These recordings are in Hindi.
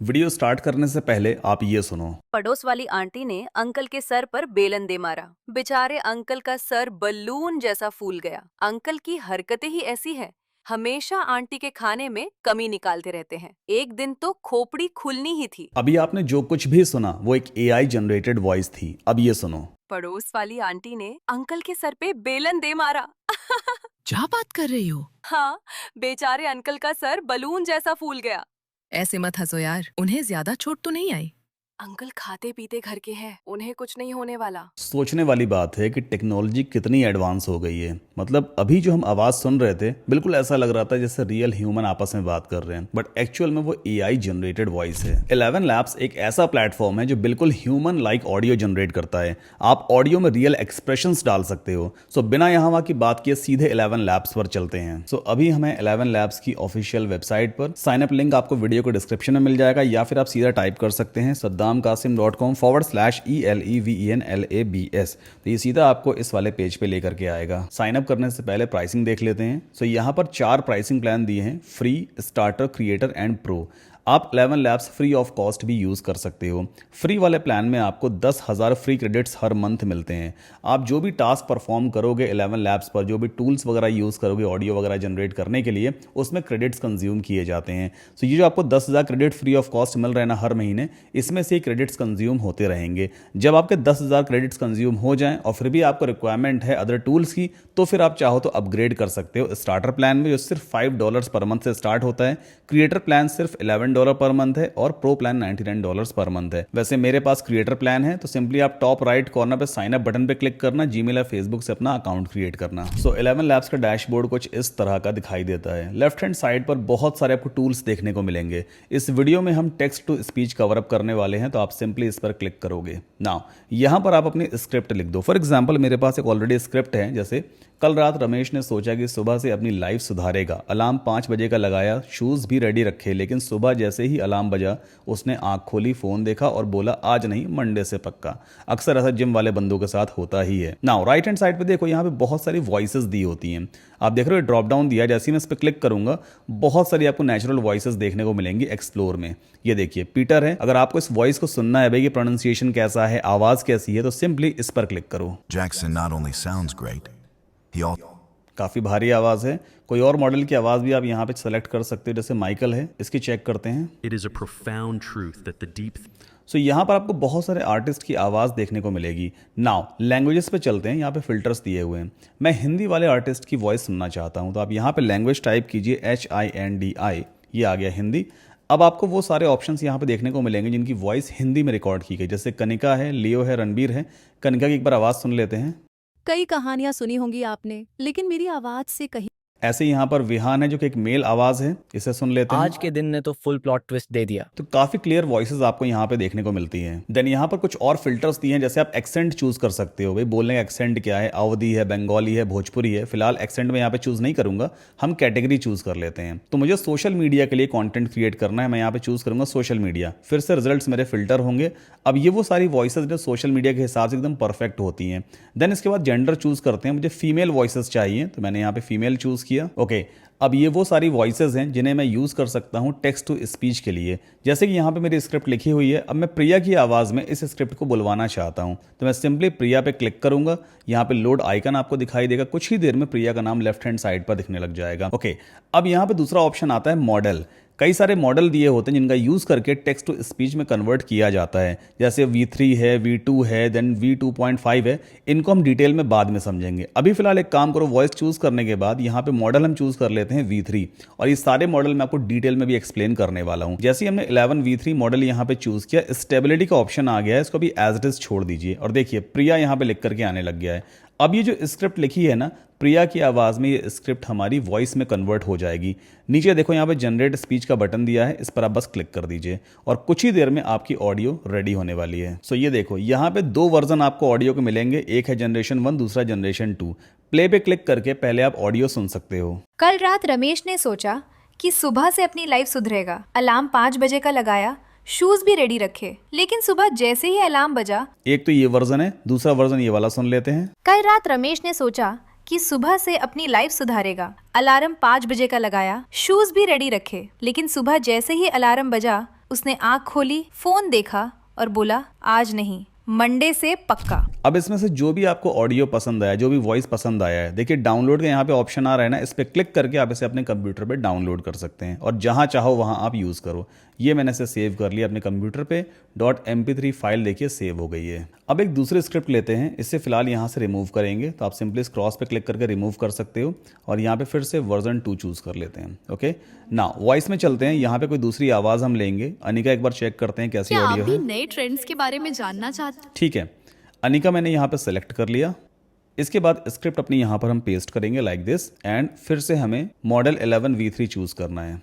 वीडियो स्टार्ट करने से पहले आप ये सुनो। पड़ोस वाली आंटी ने अंकल के सर पर बेलन दे मारा। बेचारे अंकल का सर बलून जैसा फूल गया। अंकल की हरकतें ही ऐसी है, हमेशा आंटी के खाने में कमी निकालते रहते हैं। एक दिन तो खोपड़ी खुलनी ही थी। अभी आपने जो कुछ भी सुना वो एक एआई जनरेटेड वॉइस थी। अब ये सुनो। पड़ोस वाली आंटी ने अंकल के सर पे बेलन दे मारा। क्या बात कर रही हो? हाँ, बेचारे अंकल का सर बलून जैसा फूल गया। ऐसे मत हंसो यार, उन्हें ज्यादा चोट तो नहीं आई। अंकल खाते पीते घर के हैं, उन्हें कुछ नहीं होने वाला। सोचने वाली बात है कि टेक्नोलॉजी कितनी एडवांस हो गई है। मतलब अभी जो हम आवाज़ सुन रहे थे बिल्कुल ऐसा लग रहा था जैसे रियल ह्यूमन आपस में बात कर रहे हैं, बट एक्चुअल में वो एआई जनरेटेड वॉइस है। 11 लैब्स एक ऐसा प्लेटफॉर्म है जो बिल्कुल ह्यूमन लाइक ऑडियो जनरेट करता है। आप ऑडियो में रियल एक्सप्रेशंस डाल सकते हो। सो बिना यहाँ वहाँ की बात किए सीधे 11 लैब्स पर चलते हैं। सो अभी हमें 11 लैब्स की ऑफिशियल वेबसाइट पर साइन अप लिंक आपको वीडियो को डिस्क्रिप्शन में मिल जाएगा, या फिर आप सीधा टाइप कर सकते हैं saddamkasim.com/ELEVENLABS। तो ये सीधा आपको इस वाले पेज पे लेकर के आएगा। साइन अप करने से पहले प्राइसिंग देख लेते हैं। सो यहाँ पर 4 प्राइसिंग प्लान दिए हैं, free, starter, creator and pro. आप 11 लैब्स फ्री ऑफ कॉस्ट भी यूज़ कर सकते हो। फ्री वाले प्लान में आपको 10,000 फ्री क्रेडिट्स हर मंथ मिलते हैं। आप जो भी टास्क परफॉर्म करोगे 11 लैब्स पर, जो भी टूल्स वगैरह यूज़ करोगे ऑडियो वगैरह जनरेट करने के लिए, उसमें क्रेडिट्स कंज्यूम किए जाते हैं। सो ये जो आपको 10,000 क्रेडिट फ्री ऑफ कॉस्ट मिल रहे हैं ना हर महीने, इसमें से क्रेडिट्स कंज्यूम होते रहेंगे। जब आपके 10,000 क्रेडिट्स कंज्यूम हो जाएं और फिर भी आपको रिक्वायरमेंट है अदर टूल्स की, तो फिर आप चाहो तो अपग्रेड कर सकते हो स्टार्टर प्लान में, जो सिर्फ $5 पर मंथ से स्टार्ट होता है। क्रिएटर प्लान सिर्फ $11 पर मंथ है और प्रो प्लान $99 पर मंथ है। वैसे मेरे पास क्रिएटर प्लान है, तो सिंपली आप टॉप राइट कॉर्नर पे साइन अप बटन पे क्लिक करना, जीमेल या फेसबुक से अपना अकाउंट क्रिएट करना। सो 11 लैब्स का डैशबोर्ड कुछ इस तरह का दिखाई देता है। लेफ्ट हैंड साइड पर बहुत सारे आपको टूल्स देखने को मिलेंगे। इस वीडियो में हम text to speech cover up करने वाले हैं, तो आप सिंपली इस पर क्लिक करोगे। नाउ यहां पर आप अपनी स्क्रिप्ट लिख दो। फॉर एग्जाम्पल मेरे पास एक ऑलरेडी स्क्रिप्ट है, जैसे कल रात रमेश ने सोचा कि सुबह से अपनी लाइफ सुधारेगा। अलार्म 5 बजे का लगाया, शूज़ भी रेडी रखे, लेकिन सुबह जैसे ही अलार्म बजा उसने आंख खोली, फ़ोन देखा और बोला आज नहीं, मंडे से पक्का। अक्सर ऐसा जिम वाले बंदों के साथ होता ही है। नाउ राइट हैंड साइड पे देखो, यहाँ पे बहुत सारी वॉइसेस दी होती हैं। आप देख रहे हो ड्रॉप डाउन दिया, जैसे ही मैं इस पर क्लिक करूंगा बहुत सारी आपको नेचुरल वॉइसेस देखने को मिलेंगी एक्सप्लोर में। ये देखिए पीटर है। अगर आपको इस वॉइस को सुनना है भाई, ये प्रोनाउंसिएशन कैसा है, आवाज़ कैसी है, तो सिंपली इस पर क्लिक करो। Jackson not only sounds great, he also काफ़ी भारी आवाज़ है। कोई और मॉडल की आवाज़ भी आप यहाँ पे सेलेक्ट कर सकते हो, जैसे माइकल है, इसकी चेक करते हैं। It is a profound truth that the deep सो यहाँ पर आपको बहुत सारे आर्टिस्ट की आवाज़ देखने को मिलेगी। नाउ लैंग्वेजेस पे चलते हैं, यहाँ पे फिल्टर्स दिए हुए हैं। मैं हिंदी वाले आर्टिस्ट की वॉइस सुनना चाहता हूँ, तो आप यहाँ पे लैंग्वेज टाइप कीजिए HINDI, ये आ गया हिंदी। अब आपको वो सारे ऑप्शंस यहाँ पे देखने को मिलेंगे जिनकी वॉइस हिंदी में रिकॉर्ड की गई, जैसे कनिका है, लियो है, रणबीर है। कनिका की एक बार आवाज़ सुन लेते हैं। कई कहानियां सुनी होंगी आपने, लेकिन मेरी आवाज से कहीं ऐसे ही यहाँ पर विहान है जो कि एक मेल आवाज़ है, इसे सुन लेते हैं। आज के दिन ने तो फुल प्लॉट ट्विस्ट दे दिया। तो काफ़ी क्लियर वॉइसेस आपको यहाँ पे देखने को मिलती हैं। देन यहाँ पर कुछ और फिल्टर्स दिए हैं, जैसे आप एक्सेंट चूज कर सकते हो। भाई बोलने का एक्सेंट क्या है, अवधी है, बंगाली है, भोजपुरी है। फिलहाल एक्सेंट में यहाँ पे चूज नहीं करूंगा, हम कैटेगरी चूज कर लेते हैं। तो मुझे सोशल मीडिया के लिए कॉन्टेंट क्रिएट करना है, मैं यहाँ पे चूज करूंगा सोशल मीडिया। फिर से रिजल्ट मेरे फिल्टर होंगे। अब ये वो सारी वॉइसेस जो सोशल मीडिया के हिसाब से एकदम परफेक्ट होती हैं। देन इसके बाद जेंडर चूज करते हैं, मुझे फीमेल वॉइसेस चाहिए, तो मैंने यहाँ पे फीमेल चूज किया। ओके, अब ये वो सारी वॉइसेस हैं जिन्हें मैं यूज़ कर सकता हूँ टेक्स्ट टू स्पीच के लिए। जैसे कि यहाँ पे मेरी स्क्रिप्ट लिखी हुई है, अब मैं प्रिया की आवाज़ में इस स्क्रिप्ट को बुलवाना चाहता हूँ, तो मैं सिंपली प्रिया पे क्लिक करूंगा। यहाँ पे लोड आइकन आपको दिखाई देगा, कुछ ही देर में प्रिया का नाम लेफ्ट हैंड साइड पर दिखने लग जाएगा। ओके, अब यहाँ पे दूसरा ऑप्शन आता है मॉडल। कई सारे मॉडल दिए होते हैं जिनका यूज़ करके टेक्स्ट टू स्पीच में कन्वर्ट किया जाता है, जैसे V3 है, V2 है, देन V2.5 है। इनको हम डिटेल में बाद में समझेंगे। अभी फिलहाल एक काम करो, वॉइस चूज़ करने के बाद यहाँ पे मॉडल हम चूज़ कर लेते हैं V3, और ये सारे मॉडल मैं आपको डिटेल में भी एक्सप्लेन करने वाला हूँ। जैसे ही हमने 11 V3 मॉडल यहाँ पे चूज़ किया, स्टेबिलिटी का ऑप्शन आ गया है, इसको भी एज इट इज छोड़ दीजिए, और देखिए प्रिया यहाँ पे लिख करके आने लग गया है। अब ये जो स्क्रिप्ट लिखी है ना, प्रिया की आवाज़ में ये स्क्रिप्ट हमारी वॉइस में कन्वर्ट हो जाएगी। नीचे देखो यहाँ पे जनरेट स्पीच का बटन दिया है, इस पर आप बस क्लिक कर दीजिए और कुछ ही देर में आपकी ऑडियो रेडी होने वाली है। सो ये देखो यहाँ पे 2 वर्जन आपको ऑडियो के मिलेंगे, एक है जनरेशन 1, दूसरा जनरेशन 2। प्ले पे क्लिक करके पहले आप ऑडियो सुन सकते हो। कल रात रमेश ने सोचा कि सुबह से अपनी लाइफ सुधरेगा। अलार्म 5 बजे का लगाया, शूज भी रेडी रखे, लेकिन सुबह जैसे ही अलार्म बजा। एक तो ये वर्जन है, दूसरा वर्जन ये वाला सुन लेते हैं। कल रात रमेश ने सोचा कि सुबह से अपनी लाइफ सुधारेगा। अलार्म 5 बजे का लगाया, शूज भी रेडी रखे, लेकिन सुबह जैसे ही अलार्म बजा उसने आंख खोली, फोन देखा और बोला आज नहीं, मंडे से पक्का। अब इसमें से जो भी आपको ऑडियो पसंद आया, जो भी वॉइस पसंद आया है, देखिए डाउनलोड का यहाँ पे ऑप्शन आ रहा है ना, इस पर क्लिक करके आप इसे अपने कंप्यूटर पे डाउनलोड कर सकते हैं और जहाँ चाहो वहाँ आप यूज़ करो। ये मैंने इसे सेव कर लिया अपने कंप्यूटर पे। .mp3 फाइल देखिए सेव हो गई है। अब एक दूसरे स्क्रिप्ट लेते हैं, इससे फिलहाल यहाँ से रिमूव करेंगे, तो आप सिंपली इस क्रॉस पे क्लिक करके रिमूव कर सकते हो और यहाँ पे फिर से वर्जन 2 चूज़ कर लेते हैं। ओके, ना वॉइस में चलते हैं, यहाँ पे कोई दूसरी आवाज़ हम लेंगे। अनिका एक बार चेक करते हैं कैसी ऑडियो है। नए ट्रेंड्स के बारे में जानना चाहते? ठीक है, अनिका मैंने यहाँ पे सेलेक्ट कर लिया। इसके बाद स्क्रिप्ट अपनी यहाँ पर हम पेस्ट करेंगे लाइक दिस एंड फिर से हमें मॉडल 11 V3 चूज़ करना है।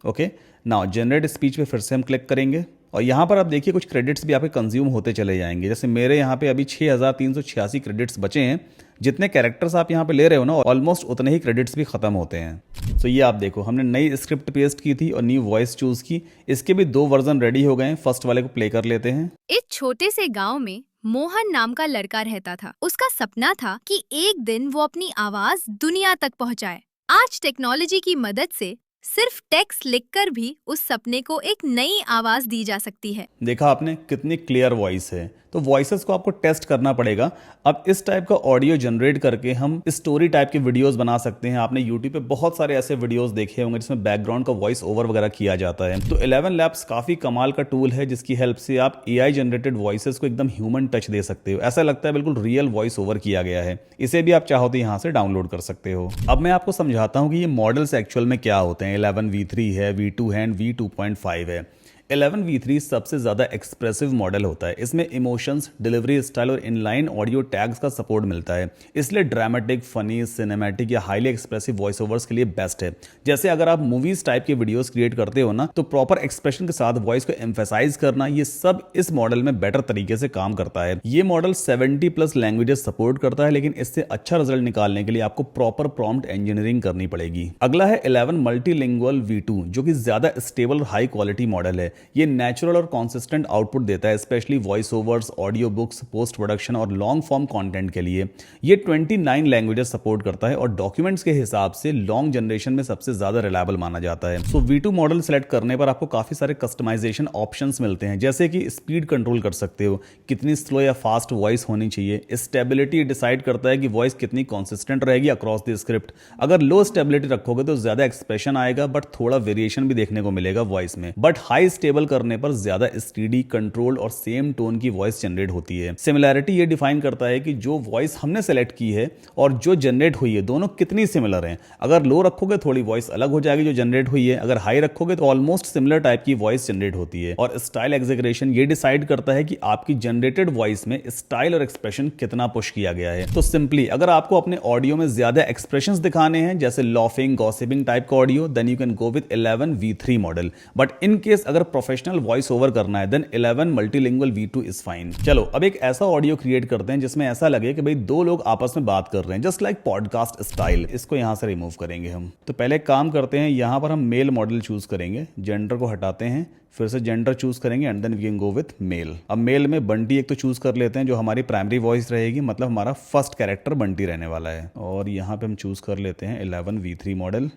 ओके, नाउ जनरेट स्पीच पे फिर से हम क्लिक करेंगे और यहाँ पर आप देखिए कुछ क्रेडिट्स भी आपके कंज्यूम होते चले जाएंगे। जैसे मेरे यहाँ पे अभी 6386 क्रेडिट्स बचे हैं। जितने कैरेक्टर्स आप यहाँ पे ले रहे हो ना, ऑलमोस्ट उतने ही क्रेडिट्स भी खत्म होते हैं। तो ये आप देखो, हमने नई स्क्रिप्ट पेस्ट की थी और न्यू वॉइस चूज़ की। इसके भी 2 वर्जन रेडी हो गए हैं। फर्स्ट वाले को प्ले कर लेते हैं। एक छोटे से गांव में मोहन नाम का लड़का रहता था। उसका सपना था कि एक दिन वो अपनी आवाज दुनिया तक पहुंचाए। आज टेक्नोलॉजी की मदद से सिर्फ टेक्स्ट लिखकर भी उस सपने को एक नई आवाज दी जा सकती है। देखा आपने कितनी क्लियर वॉइस है। तो वॉइसेस को आपको टेस्ट करना पड़ेगा। अब इस टाइप का ऑडियो जनरेट करके हम स्टोरी टाइप के वीडियोस बना सकते हैं। आपने यूट्यूब पे बहुत सारे ऐसे वीडियोस देखे होंगे जिसमें बैकग्राउंड का वॉइस ओवर वगैरह किया जाता है। तो 11 लैब्स काफी कमाल का टूल है जिसकी हेल्प से आप AI जनरेटेड वॉइसेस को एकदम ह्यूमन टच दे सकते हो। ऐसा लगता है बिल्कुल रियल वॉइस ओवर किया गया है। इसे भी आप चाहो तो यहाँ से डाउनलोड कर सकते हो। अब मैं आपको समझाता हूँ कि ये मॉडल्स एक्चुअल में क्या होते हैं। 11 V3 है, V2 है एंड V2.5 है। 11 V3 सबसे ज़्यादा एक्सप्रेसिव मॉडल होता है। इसमें इमोशंस, डिलीवरी स्टाइल और इनलाइन ऑडियो टैग्स का सपोर्ट मिलता है, इसलिए ड्रामेटिक, फनी, सिनेमैटिक या हाईली एक्सप्रेसिव वॉइस ओवर्स के लिए बेस्ट है। जैसे अगर आप मूवीज टाइप के वीडियोस क्रिएट करते हो ना, तो प्रॉपर एक्सप्रेशन के साथ वॉइस को एम्फेसाइज करना, ये सब इस मॉडल में बेटर तरीके से काम करता है। ये मॉडल 70+ लैंग्वेजेस सपोर्ट करता है, लेकिन इससे अच्छा रिजल्ट निकालने के लिए आपको प्रॉपर प्रॉम्प्ट इंजीनियरिंग करनी पड़ेगी। अगला है 11 मल्टीलिंगुअल V2, जो कि ज्यादा स्टेबल और हाई क्वालिटी मॉडल है। ये नेचुरल और कंसिस्टेंट आउटपुट देता है, specially voice overs, audio books, post production और लॉन्ग फॉर्म कंटेंट के लिए। ये 29 लैंग्वेजेस सपोर्ट करता है और डॉक्यूमेंट्स के हिसाब से लॉन्ग जनरेशन में सबसे ज्यादा रिलायबल माना जाता है। सो V2 मॉडल सेलेक्ट करने पर आपको काफी सारे कस्टमाइजेशन ऑप्शंस मिलते हैं, जैसे कि स्पीड कंट्रोल कर सकते हो, कितनी स्लो या फास्ट वॉइस होनी चाहिए। स्टेबिलिटी डिसाइड करता है कि वॉइस कितनी कंसिस्टेंट रहेगी अक्रॉस द स्क्रिप्ट। अगर लो स्टेबिलिटी रखोगे तो ज्यादा एक्सप्रेशन आएगा, बट थोड़ा वेरिएशन भी देखने को मिलेगा वॉइस में। बट हाई स्टेबल करने पर ज्यादा स्टीडी, कंट्रोल और सेम टोन की वॉइस जनरेट होती है। सिमिलैरिटी ये डिफाइन करता है कि जो वॉइस हमने सेलेक्ट की है और जो जनरेट हुई है, दोनों कितनी सिमिलर हैं। अगर लो रखोगे थोड़ी वॉइस अलग हो जाएगी जो जनरेट हुई है, अगर हाई रखोगे तो ऑलमोस्ट सिमिलर टाइप की वॉइस जनरेट होती है। और स्टाइल एग्जेगरेशन ये डिसाइड करता है कि आपकी जनरेटेड वॉइस में स्टाइल और एक्सप्रेशन कितना पुश किया गया है। तो सिंपली अगर आपको अपने ऑडियो में ज्यादा एक्सप्रेशंस दिखाने हैं, जैसे लॉफिंग, गॉसिपिंग टाइप का audio, then you can go with 11 V3 model. But in case अगर प्रोफेशनल वॉइस ओवर करना है, then 11 multilingual V2 is fine. चलो अब एक ऐसा ऑडियो क्रिएट करते हैं जिसमें ऐसा लगे कि भाई 2 लोग आपस में बात कर रहे हैं, जस्ट लाइक पॉडकास्ट स्टाइल। इसको यहां से रिमूव करेंगे हम। तो पहले काम करते हैं, यहां पर हम मेल मॉडल चूज करेंगे, जेंडर को हटाते हैं, फिर से जेंडर चूज करेंगे and then we can go with male. अब मेल में बंटी एक तो चूज कर लेते हैं, जो हमारी प्राइमरी वॉइस रहेगी, मतलब हमारा फर्स्ट कैरेक्टर बंटी रहने वाला है। और यहाँ पे हम चूज कर लेते हैं 11 V3 मॉडल।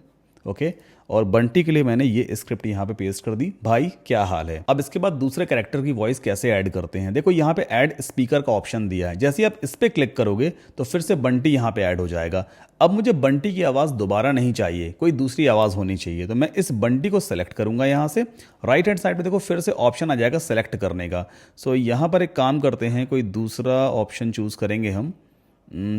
ओके, और बंटी के लिए मैंने ये स्क्रिप्ट यहाँ पे पेस्ट कर दी, भाई क्या हाल है। अब इसके बाद दूसरे कैरेक्टर की वॉइस कैसे ऐड करते हैं, देखो यहाँ पे ऐड स्पीकर का ऑप्शन दिया है। जैसे आप इस पे क्लिक करोगे तो फिर से बंटी यहाँ पे ऐड हो जाएगा। अब मुझे बंटी की आवाज़ दोबारा नहीं चाहिए, कोई दूसरी आवाज़ होनी चाहिए, तो मैं इस बंटी को सेलेक्ट करूंगा। यहाँ से राइट हैंड साइड पे देखो फिर से ऑप्शन आ जाएगा सेलेक्ट करने का। सो यहाँ पर एक काम करते हैं, कोई दूसरा ऑप्शन चूज करेंगे हम।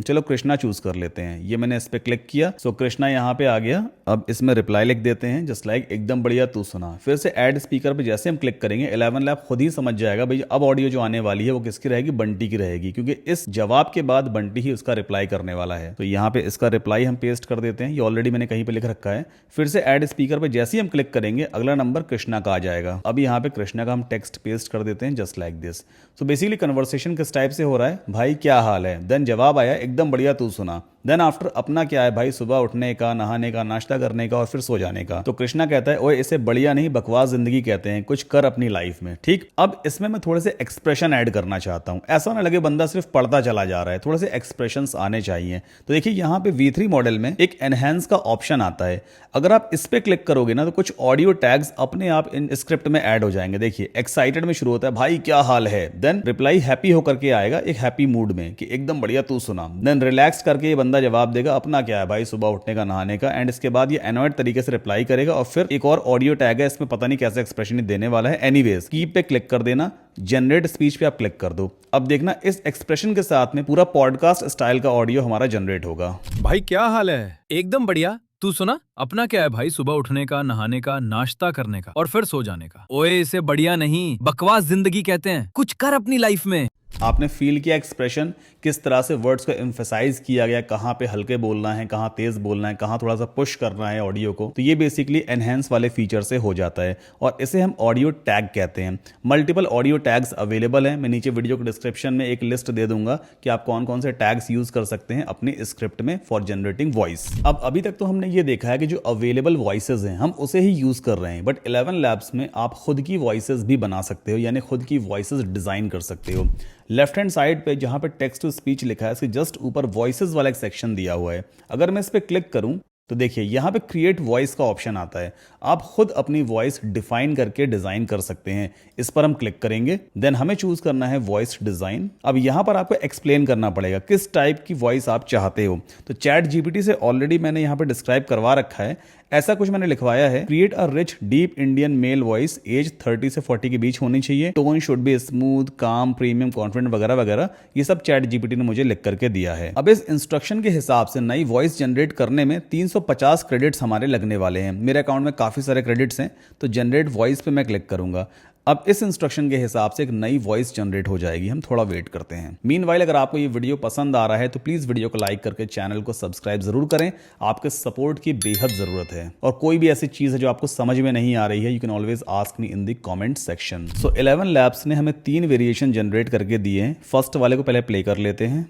चलो कृष्णा चूज कर लेते हैं। ये मैंने इस पे क्लिक किया, सो कृष्णा यहाँ पे आ गया। अब इसमें रिप्लाई लिख देते हैं, जस्ट लाइक एकदम बढ़िया तू सुना। फिर से ऐड स्पीकर पे जैसे हम क्लिक करेंगे, 11 लैब खुद ही समझ जाएगा भाई अब ऑडियो जो आने वाली है वो किसकी रहेगी, बंटी की रहेगी, क्योंकि इस जवाब के बाद बंटी ही उसका रिप्लाई करने वाला है। तो यहाँ पे इसका रिप्लाई हम पेस्ट कर देते हैं, ये ऑलरेडी मैंने कहीं पे लिख रखा है। फिर से ऐड स्पीकर पे जैसे ही हम क्लिक करेंगे, अगला नंबर कृष्णा का आ जाएगा। अब यहाँ पे कृष्णा का हम टेक्स्ट पेस्ट कर देते हैं, just like this. So basically conversation किस टाइप से हो रहा है, भाई क्या हाल है, देन जवाब आया एकदम बढ़िया तू सुना। देन आफ्टर अपना क्या है भाई, सुबह उठने का, नहाने का, नाश्ता करने का और फिर सो जाने का। तो कृष्णा कहता है ओए इसे बढ़िया नहीं बकवास जिंदगी कहते हैं, कुछ कर अपनी लाइफ में। ठीक, अब इसमें मैं थोड़े से एक्सप्रेशन ऐड करना चाहता हूं, ऐसा ना लगे बंदा सिर्फ पढ़ता चला जा रहा है, थोड़े से एक्सप्रेशंस आने चाहिए। तो देखिए यहाँ पे V3 मॉडल में एक एनहेंस का ऑप्शन आता है, अगर आप इस पे क्लिक करोगे ना तो कुछ ऑडियो टैग्स अपने आप इन स्क्रिप्ट में ऐड हो जाएंगे। देखिए एक्साइटेड में शुरू होता है, भाई क्या हाल है, देन रिप्लाई हैप्पी होकर के आएगा एक हैप्पी मूड में कि एकदम बढ़िया तू सुना, देन रिलैक्स करके ये बंदा जवाब देगा अपना क्या है भाई, सुबह उठने का, नहाने का, एंड इसके बाद ये एनॉयड तरीके से रिप्लाई करेगा और फिर एक और ऑडियो टैग है, इसमें पता नहीं कैसे एक्सप्रेशन देने वाला है। एनीवेज कीप पे क्लिक कर देना, जनरेट स्पीच पे आप क्लिक कर दो। अब देखना इस एक्सप्रेशन के साथ में पूरा पॉडकास्ट स्टाइल का ऑडियो हमारा जनरेट होगा। भाई क्या हाल है, एकदम बढ़िया, तू सुना, अपना क्या है भाई, सुबह उठने का, नहाने का, नाश्ता करने का और फिर सो जाने का। ओए इसे बढ़िया नहीं बकवास जिंदगी कहते हैं, कुछ कर अपनी लाइफ में। आपने फील किया एक्सप्रेशन, किस तरह से वर्ड्स को एम्फेसाइज किया गया, कहाँ पे हल्के बोलना है, कहाँ तेज बोलना है, कहाँ थोड़ा सा पुश करना है ऑडियो को। तो ये बेसिकली एनहेंस वाले फीचर से हो जाता है और इसे हम ऑडियो टैग कहते हैं। मल्टीपल ऑडियो टैग्स अवेलेबल हैं, मैं नीचे वीडियो के डिस्क्रिप्शन में एक लिस्ट दे दूंगा कि आप कौन कौन से टैग्स यूज कर सकते हैं अपनी स्क्रिप्ट में फॉर जनरेटिंग वॉइस। अब अभी तक तो हमने ये देखा है कि जो अवेलेबल वॉइसेज हैं हम उसे ही यूज कर रहे हैं, बट 11 लैब्स में आप खुद की वॉइसेज भी बना सकते हो, यानी खुद की वॉइसेज डिजाइन कर सकते हो। लेफ्ट हैंड साइड पे जहां पे टेक्स्ट टू स्पीच लिखा है इसके जस्ट ऊपर वॉइसेस वाला एक सेक्शन दिया हुआ है, अगर मैं इस पे क्लिक करूं तो देखिए यहाँ पे क्रिएट वॉइस का ऑप्शन आता है, आप खुद अपनी वॉइस डिफाइन करके डिजाइन कर सकते हैं। इस पर हम क्लिक करेंगे, देन हमें चूज करना है वॉइस डिजाइन। अब यहाँ पर आपको एक्सप्लेन करना पड़ेगा किस टाइप की वॉइस आप चाहते हो। तो चैट जीपीटी से ऑलरेडी मैंने यहाँ पे डिस्क्राइब करवा रखा है, ऐसा कुछ मैंने लिखवाया है, create a rich deep Indian male voice, age 30 से 40 के बीच होनी चाहिए, tone should be smooth calm premium confident वगैरह वगैरह, ये सब चैट जीपीटी ने मुझे लिख करके दिया है। अब इस इंस्ट्रक्शन के हिसाब से नई वॉइस जनरेट करने में 350 क्रेडिट्स हमारे लगने वाले हैं। मेरे अकाउंट में काफी सारे क्रेडिट्स हैं, तो जनरेट वॉइस पे मैं क्लिक करूंगा। अब इस इंस्ट्रक्शन के हिसाब से एक नई वॉइस जनरेट हो जाएगी, हम थोड़ा वेट करते हैं। मीनवाइल अगर आपको ये वीडियो पसंद आ रहा है तो प्लीज वीडियो को लाइक करके चैनल को सब्सक्राइब जरूर करें, आपके सपोर्ट की बेहद जरूरत है। और कोई भी ऐसी चीज है जो आपको समझ में नहीं आ रही है, you can always ask me in the comment section. So 11 labs ने हमें 3 वेरिएशन जनरेट करके दिए हैं। फर्स्ट वाले को पहले प्ले कर लेते हैं।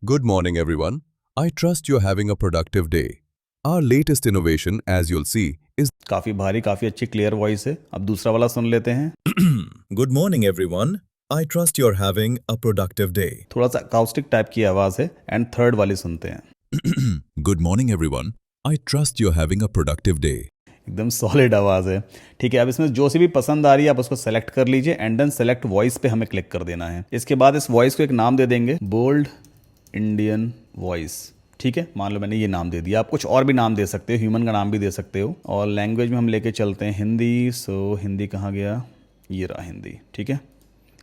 Good morning everyone. I trust you're having a productive day. Our latest innovation, as you'll see, is काफी भारी, काफी अच्छी क्लियर वॉइस है। अब दूसरा वाला सुन लेते हैं। Good morning everyone. I trust you're having a productive day. थोड़ा सा अकाउस्टिक टाइप की आवाज है। एंड थर्ड वाली सुनते हैं। Good morning everyone. I trust you're having a productive day. एकदम सॉलिड आवाज है। ठीक है, अब इसमें जो सी भी पसंद आ रही है आप उसको सेलेक्ट कर लीजिए एंड देन सेलेक्ट वॉइस पे हमें क्लिक कर देना है। इसके बाद इस वॉइस को एक नाम दे देंगे, बोल्ड इंडियन वॉइस। ठीक है, मान लो मैंने ये नाम दे दिया, आप कुछ और भी नाम दे सकते हो, ह्यूमन का नाम भी दे सकते हो। और लैंग्वेज में हम लेके चलते हैं हिंदी। सो हिंदी कहाँ गया, ये रहा हिंदी। ठीक है,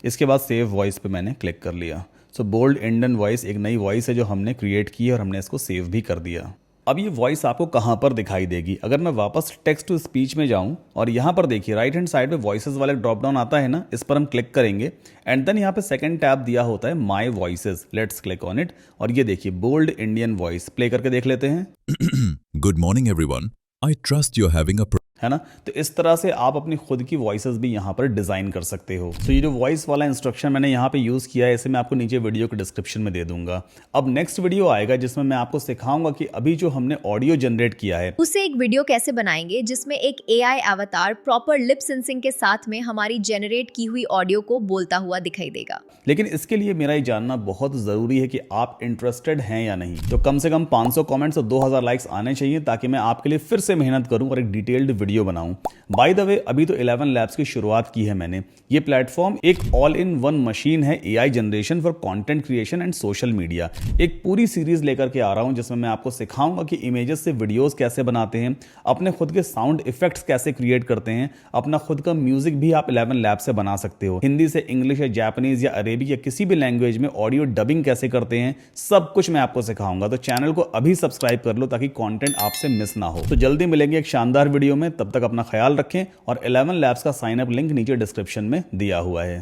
इसके बाद सेव वॉइस पे मैंने क्लिक कर लिया। सो बोल्ड इंडियन वॉइस एक नई वॉइस है जो हमने क्रिएट की है और हमने इसको सेव भी कर दिया। अब ये वॉइस आपको कहाँ पर दिखाई देगी, अगर मैं वापस टेक्स्ट टू स्पीच में जाऊं और यहाँ पर देखिए राइट हैंड साइड पे वॉइसेस वाले ड्रॉप डाउन आता है ना, इस पर हम क्लिक करेंगे एंड देन यहाँ पे सेकंड टैब दिया होता है my voices. Let's click on it और ये देखिए बोल्ड इंडियन वॉइस, प्ले करके देख लेते हैं। Good morning everyone. I trust you're having a है ना। तो इस तरह से आप अपनी खुद की वॉइसेस भी यहाँ पर डिजाइन कर सकते हो। तो ये जो वॉइस वाला इंस्ट्रक्शन मैंने यहाँ पे यूज किया है, इसे मैं आपको नीचे वीडियो के डिस्क्रिप्शन में दे दूंगा। अब नेक्स्ट वीडियो आएगा जिसमें मैं आपको सिखाऊंगा कि अभी जो हमने ऑडियो जनरेट किया है उसे एक वीडियो कैसे बनाएंगे जिसमें एक AI अवतार प्रॉपर लिप सिंसिंग के साथ में हमारी जनरेट की हुई ऑडियो को बोलता हुआ दिखाई देगा। लेकिन इसके लिए मेरा ये जानना बहुत जरूरी है कि आप इंटरेस्टेड हैं या नहीं। तो कम से कम 500 कमेंट्स और 2000 लाइक्स आने चाहिए ताकि मैं आपके लिए फिर से मेहनत करूं और एक डिटेल्ड वीडियो बनाऊं। बाय द वे, अभी तो 11 लैब्स की शुरुआत की है मैंने। ये प्लेटफॉर्म एक ऑल इन वन मशीन है AI generation for content creation and social media. एक पूरी सीरीज लेकर के आ रहा हूं जिसमें मैं आपको सिखाऊंगा कि इमेजेस से वीडियोस कैसे बनाते हैं, अपने खुद के साउंड इफेक्ट्स कैसे क्रिएट करते हैं, अपना खुद का म्यूजिक भी आप 11 लैब से बना सकते हो। हिंदी से इंग्लिश या जापानीज या अरेबिक या किसी भी लैंग्वेज में ऑडियो डबिंग कैसे करते हैं, सब कुछ मैं आपको सिखाऊंगा। तो चैनल को अभी सब्सक्राइब कर लो ताकि कंटेंट आपसे मिस ना हो। तो जल्दी मिलेंगे एक शानदार वीडियो में, तब तक अपना ख्याल रखें और 11 लैब्स का साइन अप लिंक नीचे डिस्क्रिप्शन में दिया हुआ है।